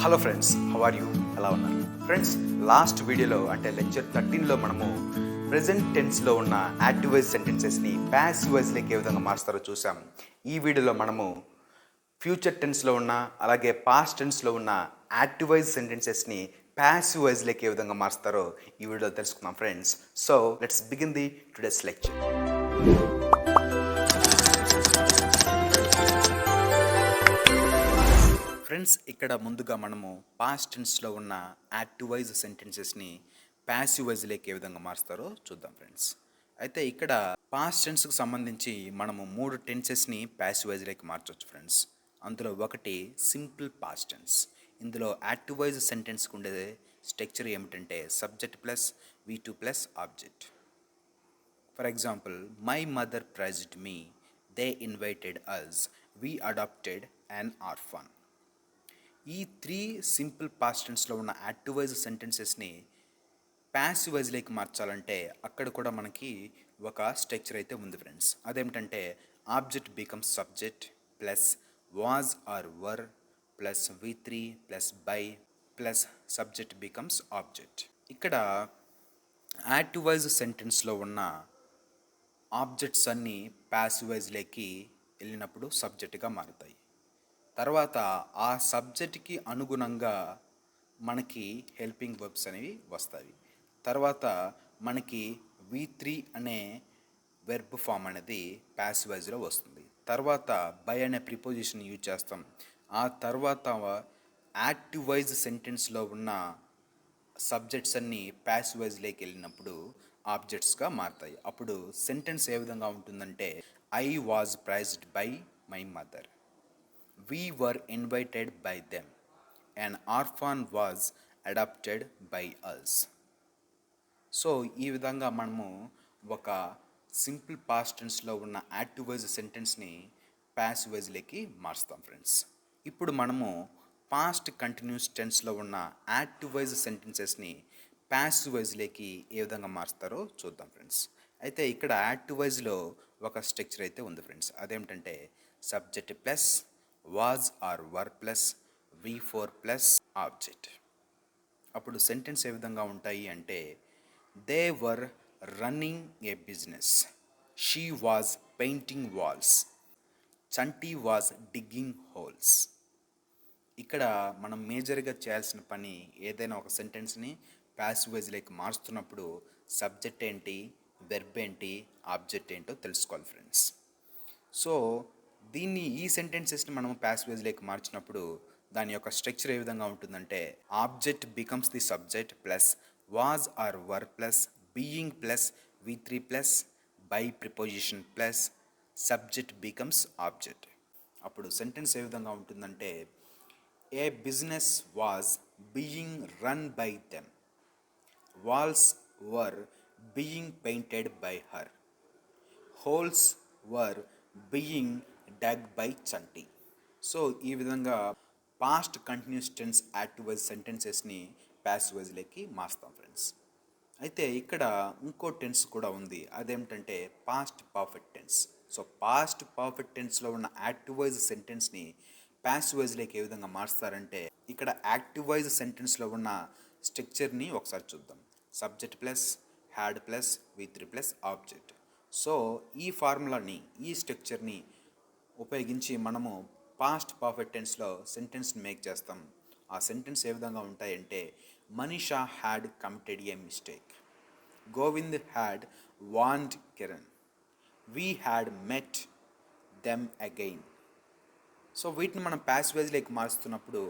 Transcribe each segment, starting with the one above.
Hello friends, how are you? ఎలా ఉన్నారు friends? Last వీడియోలో అంటే లెక్చర్ 13లో మనము ప్రెజెంట్ టెన్స్లో ఉన్న యాక్టివ్ వైజ్ సెంటెన్సెస్ని ప్యాసివ్ వైజ్లోకి ఏ విధంగా మారుస్తారో చూసాం. ఈ వీడియోలో మనము ఫ్యూచర్ టెన్స్లో ఉన్న అలాగే పాస్ట్ టెన్స్లో ఉన్న యాక్టివ్ వైజ్ సెంటెన్సెస్ని ప్యాసివ్ వైజ్లోకి ఏ విధంగా మారుస్తారో ఈ వీడియోలో తెలుసుకుందాం friends. So let's begin the today's lecture. Friends, ఇక్కడ ముందుగా మనము పాస్ట్ టెన్స్లో ఉన్న యాక్టివ్ వైజ్ సెంటెన్సెస్ని ప్యాసివ్ వైజ్లోకి ఏ విధంగా మారుస్తారో చూద్దాం ఫ్రెండ్స్. అయితే ఇక్కడ పాస్ట్ టెన్స్కి సంబంధించి మనము 3 టెన్సెస్ని ప్యాసివ్ వైజ్లోకి మార్చవచ్చు ఫ్రెండ్స్. అందులో ఒకటి సింపుల్ పాస్ట్ టెన్స్. ఇందులో యాక్టివ్ వైజ్ సెంటెన్స్కి ఉండే స్ట్రక్చర్ ఏమిటంటే subject plus V2 plus object. For example, my mother praised me, they invited us, we adopted an orphan. ఈ 3 సింపుల్ పాస్ట్ టెన్స్లో ఉన్న యాక్టివ్ వైజ్ సెంటెన్సెస్ని ప్యాసివ్ వైజ్లోకి మార్చాలంటే అక్కడ కూడా మనకి ఒక స్ట్రక్చర్ అయితే ఉంది ఫ్రెండ్స్. అదేమిటంటే object becomes subject plus was or were plus V3 plus by plus subject becomes object. ఇక్కడ యాక్టివ్ వైజ్ సెంటెన్స్లో ఉన్న ఆబ్జెక్ట్స్ అన్నీ ప్యాసివ్ వైజ్లోకి వెళ్ళినప్పుడు సబ్జెక్ట్గా మారుతాయి. తర్వాత ఆ సబ్జెక్ట్కి అనుగుణంగా మనకి హెల్పింగ్ వర్బ్స్ అనేవి వస్తాయి. తర్వాత మనకి V3 అనే వెర్బ్ ఫామ్ అనేది ప్యాసివ్ వైజ్లో వస్తుంది. తర్వాత బై అనే ప్రిపోజిషన్ యూజ్ చేస్తాం. ఆ తర్వాత యాక్టివ్ వైజ్ సెంటెన్స్లో ఉన్న సబ్జెక్ట్స్ అన్నీ ప్యాసివ్ వైజ్లోకి వెళ్ళినప్పుడు ఆబ్జెక్ట్స్గా మారుతాయి. అప్పుడు సెంటెన్స్ ఏ విధంగా ఉంటుందంటే I was praised by my mother, we were invited by them, an orphan was adopted by us. So ఈ విధంగా మనము ఒక సింపుల్ పాస్ట్ టెన్స్లో ఉన్న యాక్టివ్ వైజ్ సెంటెన్స్ని ప్యాసివ్ వైజ్లోకి మారుస్తాం ఫ్రెండ్స్. ఇప్పుడు మనము పాస్ట్ కంటిన్యూస్ టెన్స్లో ఉన్న యాక్టివ్ వైజ్ సెంటెన్సెస్ని ప్యాసివ్ వైజ్లోకి ఏ విధంగా మారుస్తారో చూద్దాం ఫ్రెండ్స్. అయితే ఇక్కడ యాక్టివ్ వైజ్లో ఒక స్ట్రక్చర్ అయితే ఉంది ఫ్రెండ్స్. అదేమిటంటే subject plus was or were plus V4 plus object. అప్పుడు సెంటెన్స్ ఏ విధంగా ఉంటాయి అంటే they were running a business, she was painting walls, Chanti was digging holes. ఇక్కడ మనం మేజర్గా చేయాల్సిన పని ఏదైనా ఒక సెంటెన్స్ని ప్యాసివ్ వైజ్లోకి మారుస్తున్నప్పుడు సబ్జెక్ట్ ఏంటి, వెర్బ్ ఏంటి, ఆబ్జెక్ట్ ఏంటో తెలుసుకోవాలి ఫ్రెండ్స్. సో ఈ సెంటెన్సెస్ని మనం ప్యాసివ్ వైజ్లోకి మార్చినప్పుడు దాని యొక్క స్ట్రక్చర్ ఏ విధంగా ఉంటుందంటే object becomes the subject plus was or were plus being plus V3 plus by preposition plus subject becomes object. అప్పుడు సెంటెన్స్ ఏ విధంగా ఉంటుందంటే a business was being run by them, walls were being painted by her, holes were being dug by Chanti. So ఈ విధంగా past continuous tense active voice సెంటెన్సెస్ని passive వైజ్లోకి మార్స్తాం friends. అయితే ఇక్కడ ఇంకో టెన్స్ కూడా ఉంది. అదేమిటంటే past perfect tense. So past perfect టెన్స్లో ఉన్న యాక్టివ్ వైజ్ సెంటెన్స్ని ప్యాసివ్ వైజ్లోకి ఏ విధంగా మార్స్తారంటే ఇక్కడ యాక్టివ్ వైజ్ సెంటెన్స్లో ఉన్న స్ట్రక్చర్ని ఒకసారి చూద్దాం. Subject plus had plus V3 plus object. So ఈ ఫార్ములాని, ఈ స్ట్రక్చర్ని ఉపయోగించి మనము పాస్ట్ పర్ఫెక్ట్ టెన్స్లో సెంటెన్స్ని మేక్ చేస్తాం. ఆ సెంటెన్స్ ఏ విధంగా ఉంటాయంటే Manisha had committed A mistake, Govind had warned Kiran, we had met them again. So వీటిని మనం ప్యాసివ్ వైజ్లోకి మారుస్తున్నప్పుడు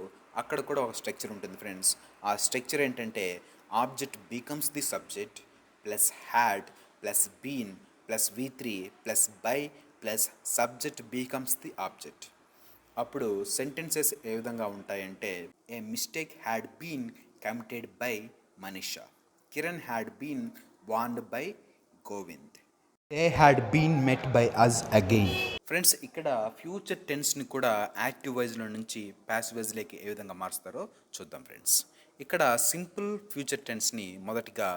అక్కడ కూడా ఒక స్ట్రక్చర్ ఉంటుంది ఫ్రెండ్స్. ఆ స్ట్రక్చర్ ఏంటంటే object becomes the subject plus had plus been plus V3 plus by plus subject becomes the object. అప్పుడు సెంటెన్సెస్ ఏ విధంగా ఉంటాయంటే a mistake had been committed by Manisha, Kiran had been warned by Govind, they had been met by us again. Friends, ఇక్కడ future టెన్స్ని కూడా active వైజ్లో నుంచి passive వైజ్లోకి ఏ విధంగా మారుస్తారో చూద్దాం ఫ్రెండ్స్. ఇక్కడ సింపుల్ ఫ్యూచర్ టెన్స్ని మొదటిగా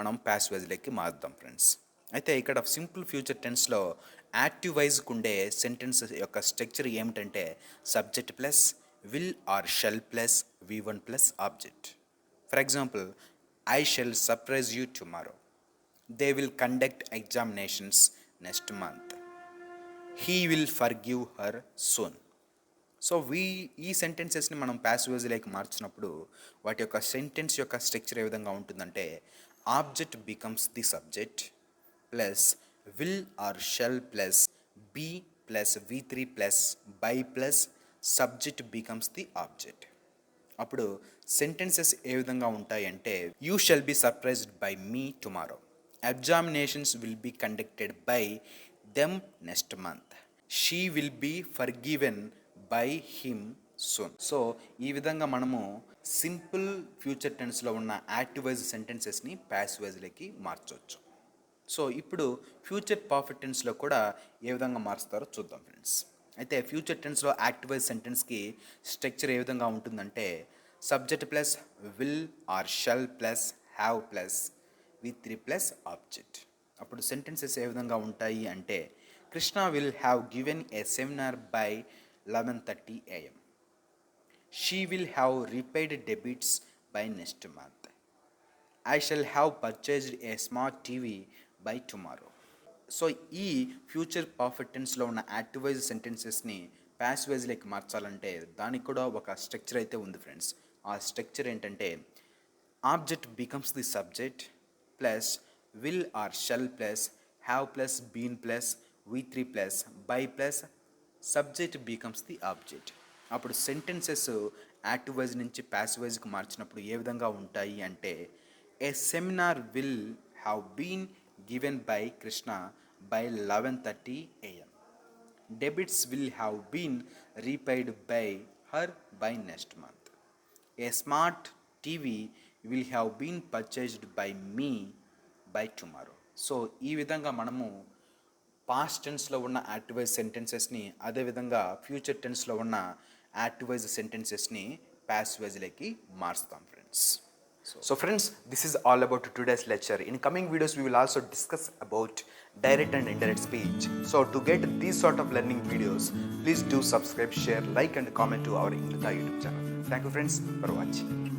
మనం ప్యాసివ్ వైజ్లోకి మారుద్దాం ఫ్రెండ్స్. అయితే ఇక్కడ సింపుల్ ఫ్యూచర్ టెన్స్లో యాక్టివ్ వైజ్కి ఉండే సెంటెన్స్ యొక్క స్ట్రక్చర్ ఏమిటంటే subject plus will or shall plus V1 plus object. For example, I shall surprise you tomorrow. They will conduct examinations next month. He will forgive her soon. So ఈ సెంటెన్సెస్ని మనం ప్యాసివ్స్లోకి మార్చినప్పుడు వాటి యొక్క sentence యొక్క structure ఏ విధంగా ఉంటుందంటే object becomes the subject plus will or shall plus be plus V3 plus by plus subject becomes the object. అప్పుడు సెంటెన్సెస్ ఏ విధంగా ఉంటాయి అంటే you shall be surprised by me tomorrow, examinations will be conducted by them next month, she will be forgiven by him soon. So ఈ విధంగా మనము simple future టెన్స్లో ఉన్న యాక్టివైజ్ సెంటెన్సెస్ని ప్యాసివైజ్లోకి మార్చవచ్చు. సో ఇప్పుడు ఫ్యూచర్ పర్ఫెక్ట్ టెన్స్లో కూడా ఏ విధంగా మారుస్తారో చూద్దాం ఫ్రెండ్స్. అయితే ఫ్యూచర్ టెన్స్లో యాక్టివైజ్ సెంటెన్స్కి స్ట్రక్చర్ ఏ విధంగా ఉంటుందంటే subject plus will or shall plus have plus V3 plus object. అప్పుడు సెంటెన్సెస్ ఏ విధంగా ఉంటాయి అంటే Krishna will have given a seminar by 11:30 AM. She will have repaid debits by next month. I shall have purchased a smart TV by tomorrow. So ఈ future perfect టెన్స్లో ఉన్న active voice సెంటెన్సెస్ని ప్యాసివైజ్లోకి మార్చాలంటే దానికి కూడా ఒక స్ట్రక్చర్ అయితే ఉంది ఫ్రెండ్స్. ఆ స్ట్రక్చర్ ఏంటంటే object becomes the subject plus will or shall plus have plus been plus V3 plus by plus subject becomes the object. అప్పుడు సెంటెన్సెస్ యాక్టివైజ్ నుంచి ప్యాసివైజ్కి మార్చినప్పుడు ఏ విధంగా ఉంటాయి అంటే a seminar will have been given by Krishna by 11:30 AM. Debits will have been repaid by her by next month. A smart TV will have been purchased by me by tomorrow. So ఈ విధంగా మనము past టెన్స్లో ఉన్న active voice సెంటెన్సెస్ని అదేవిధంగా future టెన్స్లో ఉన్న active voice సెంటెన్సెస్ని ప్యాసివైజ్లోకి మారుస్తాం friends. So friends, this is all about today's lecture. In coming videos, we will also discuss about direct and indirect speech. So to get these sort of learning videos, please do subscribe, share, like and comment to our Ingilitha YouTube channel. Thank you friends for watching.